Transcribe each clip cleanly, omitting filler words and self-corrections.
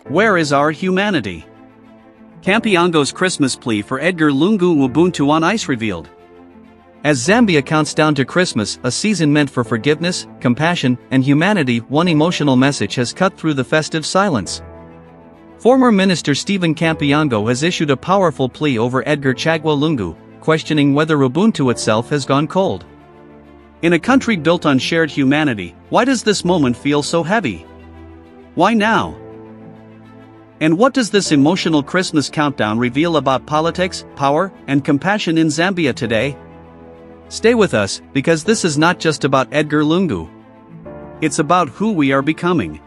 Where is our humanity? Kampyongo's Christmas plea for Edgar Lungu Ubuntu on ice revealed. As Zambia counts down to Christmas, a season meant for forgiveness, compassion, and humanity, one emotional message has cut through the festive silence. Former Minister Stephen Kampyongo has issued a powerful plea over Edgar Chagwa Lungu, questioning whether Ubuntu itself has gone cold. In a country built on shared humanity, why does this moment feel so heavy? Why now? And what does this emotional Christmas countdown reveal about politics, power, and compassion in Zambia today? Stay with us, because this is not just about Edgar Lungu. It's about who we are becoming.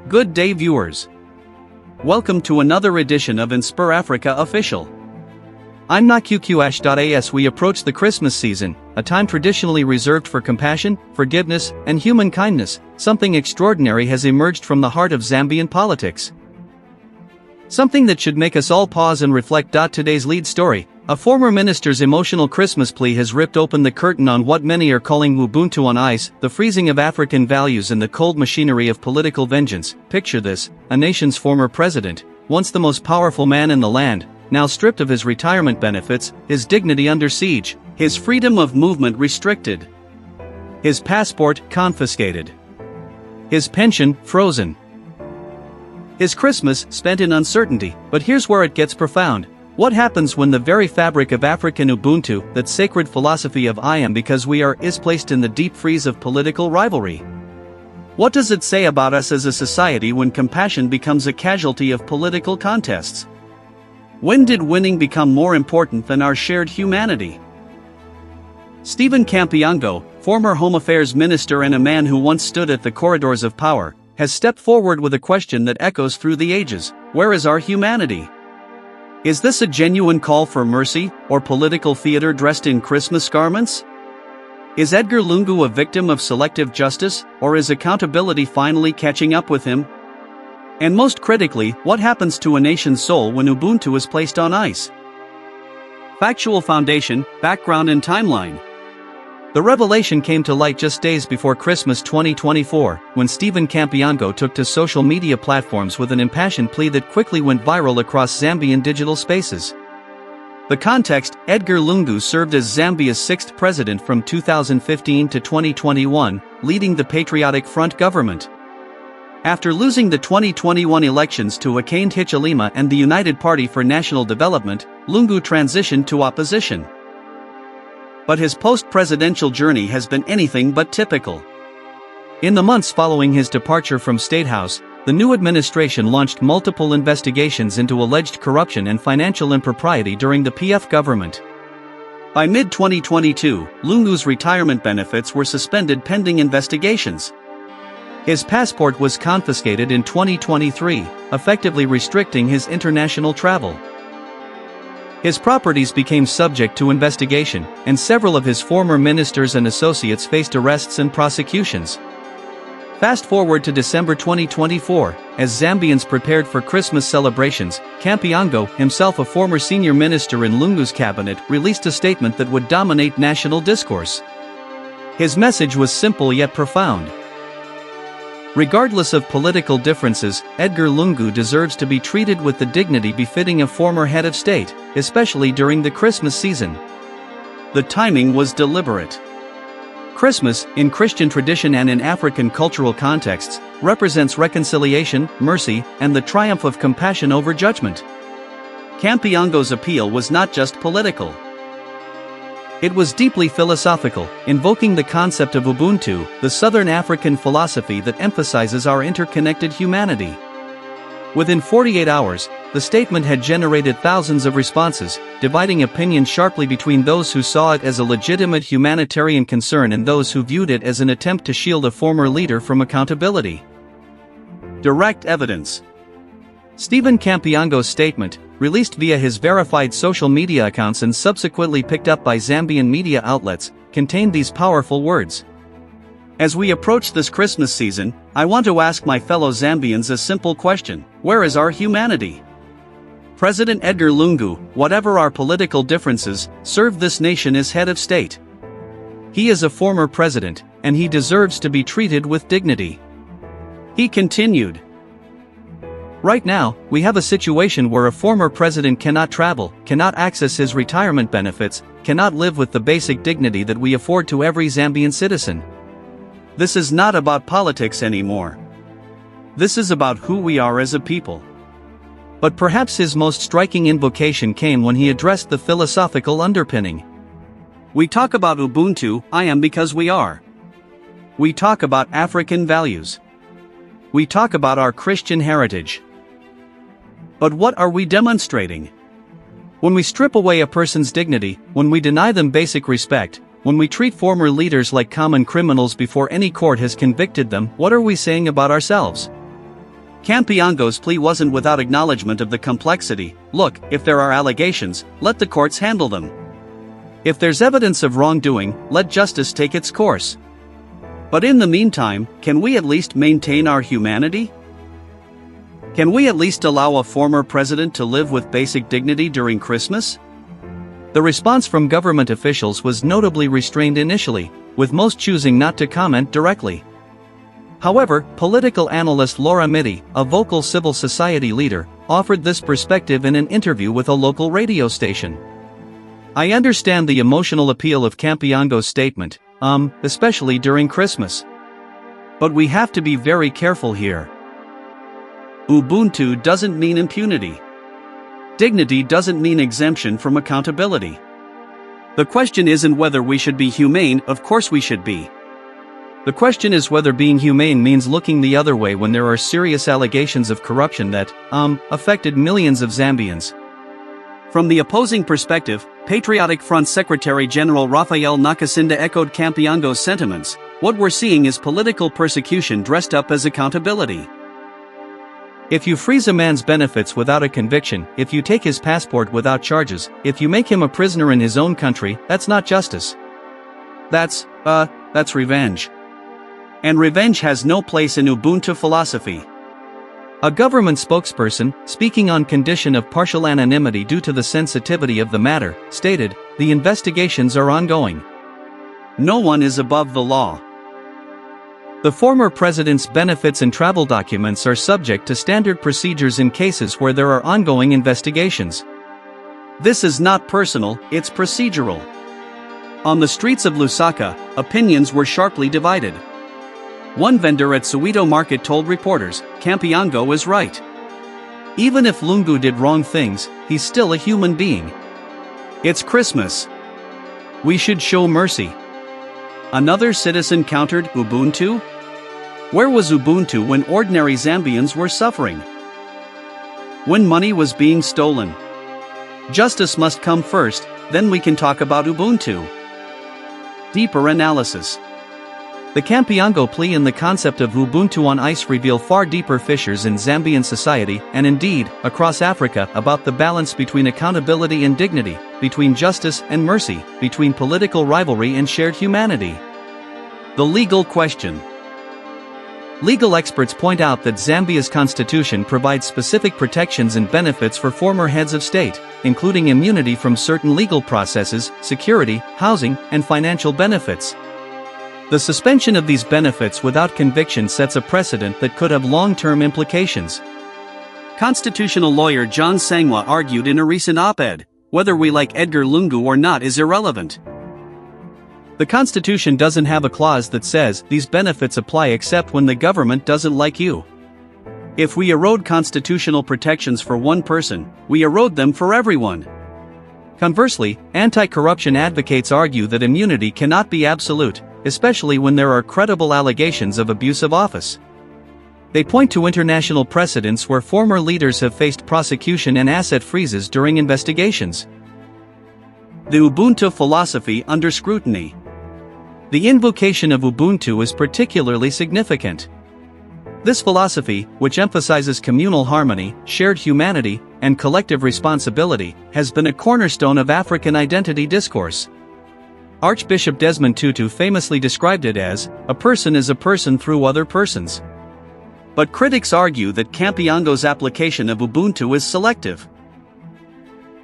Good day, viewers. Welcome to another edition of InspirAfrica Official. I'm NaQQ. As we approach the Christmas season, a time traditionally reserved for compassion, forgiveness, and human kindness, something extraordinary has emerged from the heart of Zambian politics. Something that should make us all pause and reflect. Today's lead story: a former minister's emotional Christmas plea has ripped open the curtain on what many are calling Ubuntu on ice, the freezing of African values and the cold machinery of political vengeance. Picture this: a nation's former president, once the most powerful man in the land, now stripped of his retirement benefits, his dignity under siege, his freedom of movement restricted, his passport confiscated, his pension frozen, his Christmas spent in uncertainty. But here's where it gets profound. What happens when the very fabric of African Ubuntu, that sacred philosophy of I am because we are, is placed in the deep freeze of political rivalry? What does it say about us as a society when compassion becomes a casualty of political contests? When did winning become more important than our shared humanity? Stephen Kampyongo, former Home Affairs Minister and a man who once stood at the corridors of power, has stepped forward with a question that echoes through the ages: where is our humanity? Is this a genuine call for mercy, or political theater dressed in Christmas garments? Is Edgar Lungu a victim of selective justice, or is accountability finally catching up with him? And most critically, what happens to a nation's soul when Ubuntu is placed on ice? Factual foundation, background and timeline. The revelation came to light just days before Christmas 2024, when Stephen Kampyongo took to social media platforms with an impassioned plea that quickly went viral across Zambian digital spaces. The context: Edgar Lungu served as Zambia's sixth president from 2015 to 2021, leading the Patriotic Front government. After losing the 2021 elections to Hakainde Hichilema and the United Party for National Development, Lungu transitioned to opposition. But his post-presidential journey has been anything but typical. In the months following his departure from State House, the new administration launched multiple investigations into alleged corruption and financial impropriety during the PF government. By mid-2022, Lungu's retirement benefits were suspended pending investigations. His passport was confiscated in 2023, effectively restricting his international travel. His properties became subject to investigation, and several of his former ministers and associates faced arrests and prosecutions. Fast forward to December 2024, as Zambians prepared for Christmas celebrations, Kampyongo, himself a former senior minister in Lungu's cabinet, released a statement that would dominate national discourse. His message was simple yet profound. Regardless of political differences, Edgar Lungu deserves to be treated with the dignity befitting a former head of state, especially during the Christmas season. The timing was deliberate. Christmas, in Christian tradition and in African cultural contexts, represents reconciliation, mercy, and the triumph of compassion over judgment. Kampyongo's appeal was not just political. It was deeply philosophical, invoking the concept of Ubuntu, the Southern African philosophy that emphasizes our interconnected humanity. Within 48 hours, the statement had generated thousands of responses, dividing opinion sharply between those who saw it as a legitimate humanitarian concern and those who viewed it as an attempt to shield a former leader from accountability. Direct evidence. Stephen Kampyongo's statement, released via his verified social media accounts and subsequently picked up by Zambian media outlets, contained these powerful words. As we approach this Christmas season, I want to ask my fellow Zambians a simple question: where is our humanity? President Edgar Lungu, whatever our political differences, served this nation as head of state. He is a former president, and he deserves to be treated with dignity. He continued. Right now, we have a situation where a former president cannot travel, cannot access his retirement benefits, cannot live with the basic dignity that we afford to every Zambian citizen. This is not about politics anymore. This is about who we are as a people. But perhaps his most striking invocation came when he addressed the philosophical underpinning. We talk about Ubuntu, I am because we are. We talk about African values. We talk about our Christian heritage. But what are we demonstrating? When we strip away a person's dignity, when we deny them basic respect, when we treat former leaders like common criminals before any court has convicted them, what are we saying about ourselves? Kampyongo's plea wasn't without acknowledgement of the complexity. Look, if there are allegations, let the courts handle them. If there's evidence of wrongdoing, let justice take its course. But in the meantime, can we at least maintain our humanity? Can we at least allow a former president to live with basic dignity during Christmas? The response from government officials was notably restrained initially, with most choosing not to comment directly. However, political analyst Laura Mitty, a vocal civil society leader, offered this perspective in an interview with a local radio station. I understand the emotional appeal of Kampyongo's statement, especially during Christmas. But we have to be very careful here. Ubuntu doesn't mean impunity. Dignity doesn't mean exemption from accountability. The question isn't whether we should be humane, of course we should be. The question is whether being humane means looking the other way when there are serious allegations of corruption that, affected millions of Zambians. From the opposing perspective, Patriotic Front Secretary General Raphael Nakasinda echoed Kampyongo's sentiments. What we're seeing is political persecution dressed up as accountability. If you freeze a man's benefits without a conviction, if you take his passport without charges, if you make him a prisoner in his own country, that's not justice. That's revenge. And revenge has no place in Ubuntu philosophy. A government spokesperson, speaking on condition of partial anonymity due to the sensitivity of the matter, stated, "The investigations are ongoing. No one is above the law." The former president's benefits and travel documents are subject to standard procedures in cases where there are ongoing investigations. This is not personal, it's procedural. On the streets of Lusaka, opinions were sharply divided. One vendor at Soweto Market told reporters, Kampyongo is right. Even if Lungu did wrong things, he's still a human being. It's Christmas. We should show mercy. Another citizen countered, Ubuntu? Where was Ubuntu when ordinary Zambians were suffering? When money was being stolen? Justice must come first, then we can talk about Ubuntu. Deeper analysis. The Kampyongo plea and the concept of Ubuntu on ice reveal far deeper fissures in Zambian society, and indeed, across Africa, about the balance between accountability and dignity, between justice and mercy, between political rivalry and shared humanity. The legal question. Legal experts point out that Zambia's constitution provides specific protections and benefits for former heads of state, including immunity from certain legal processes, security, housing, and financial benefits. The suspension of these benefits without conviction sets a precedent that could have long-term implications. Constitutional lawyer John Sangwa argued in a recent op-ed, whether we like Edgar Lungu or not is irrelevant. The Constitution doesn't have a clause that says these benefits apply except when the government doesn't like you. If we erode constitutional protections for one person, we erode them for everyone. Conversely, anti-corruption advocates argue that immunity cannot be absolute, especially when there are credible allegations of abuse of office. They point to international precedents where former leaders have faced prosecution and asset freezes during investigations. The Ubuntu philosophy under scrutiny. The invocation of Ubuntu is particularly significant. This philosophy, which emphasizes communal harmony, shared humanity, and collective responsibility, has been a cornerstone of African identity discourse. Archbishop Desmond Tutu famously described it as, "A person is a person through other persons." But critics argue that Kampyongo's application of Ubuntu is selective.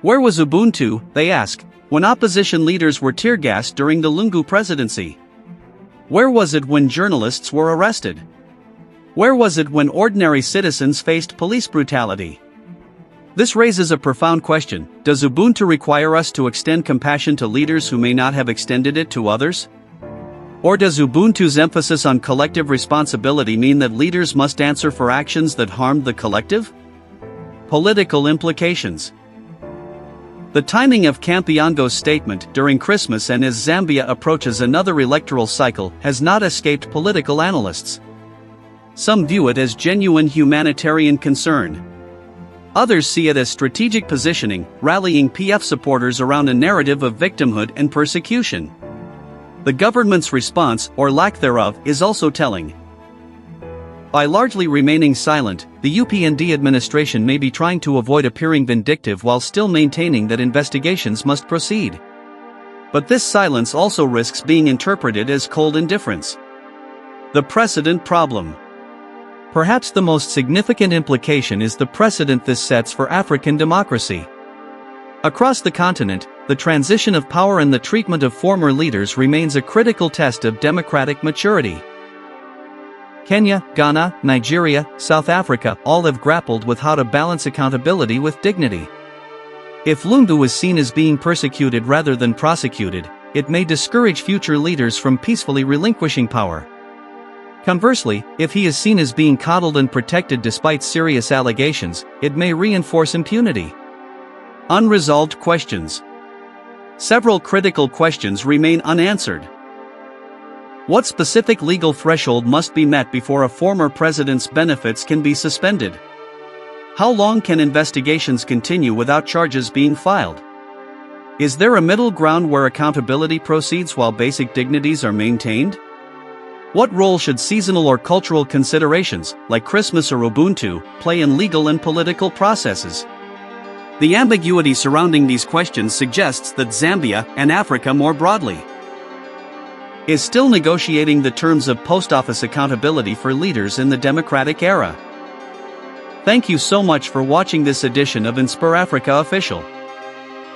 Where was Ubuntu, they ask, when opposition leaders were tear-gassed during the Lungu presidency? Where was it when journalists were arrested? Where was it when ordinary citizens faced police brutality? This raises a profound question: does Ubuntu require us to extend compassion to leaders who may not have extended it to others? Or does Ubuntu's emphasis on collective responsibility mean that leaders must answer for actions that harmed the collective? Political implications. The timing of Kampyongo's statement during Christmas and as Zambia approaches another electoral cycle has not escaped political analysts. Some view it as genuine humanitarian concern. Others see it as strategic positioning, rallying PF supporters around a narrative of victimhood and persecution. The government's response, or lack thereof, is also telling. By largely remaining silent, the UPND administration may be trying to avoid appearing vindictive while still maintaining that investigations must proceed. But this silence also risks being interpreted as cold indifference. The precedent problem. Perhaps the most significant implication is the precedent this sets for African democracy. Across the continent, the transition of power and the treatment of former leaders remains a critical test of democratic maturity. Kenya, Ghana, Nigeria, South Africa all have grappled with how to balance accountability with dignity. If Lungu is seen as being persecuted rather than prosecuted, it may discourage future leaders from peacefully relinquishing power. Conversely, if he is seen as being coddled and protected despite serious allegations, it may reinforce impunity. Unresolved questions. Several critical questions remain unanswered. What specific legal threshold must be met before a former president's benefits can be suspended? How long can investigations continue without charges being filed? Is there a middle ground where accountability proceeds while basic dignities are maintained? What role should seasonal or cultural considerations, like Christmas or Ubuntu, play in legal and political processes? The ambiguity surrounding these questions suggests that Zambia, and Africa more broadly, is still negotiating the terms of post office accountability for leaders in the democratic era. Thank you so much for watching this edition of InspirAfrica Official.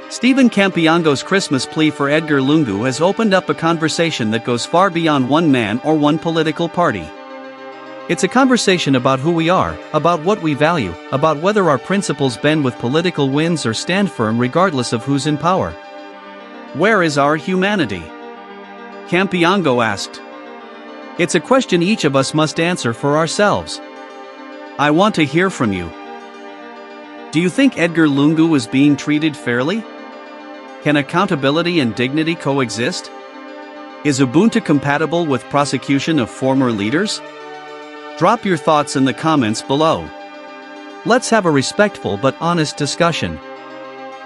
Stephen Kampyongo's Christmas plea for Edgar Lungu has opened up a conversation that goes far beyond one man or one political party. It's a conversation about who we are, about what we value, about whether our principles bend with political winds or stand firm regardless of who's in power. Where is our humanity? Kampyongo asked. It's a question each of us must answer for ourselves. I want to hear from you. Do you think Edgar Lungu is being treated fairly? Can accountability and dignity coexist? Is Ubuntu compatible with prosecution of former leaders? Drop your thoughts in the comments below. Let's have a respectful but honest discussion.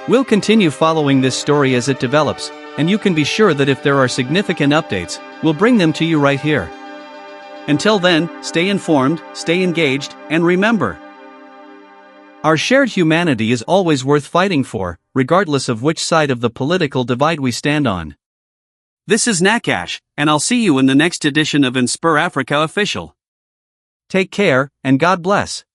We'll continue following this story as it develops, and you can be sure that if there are significant updates, we'll bring them to you right here. Until then, stay informed, stay engaged, and remember, our shared humanity is always worth fighting for, regardless of which side of the political divide we stand on. This is Nakash, and I'll see you in the next edition of InspirAfrica Official. Take care, and God bless.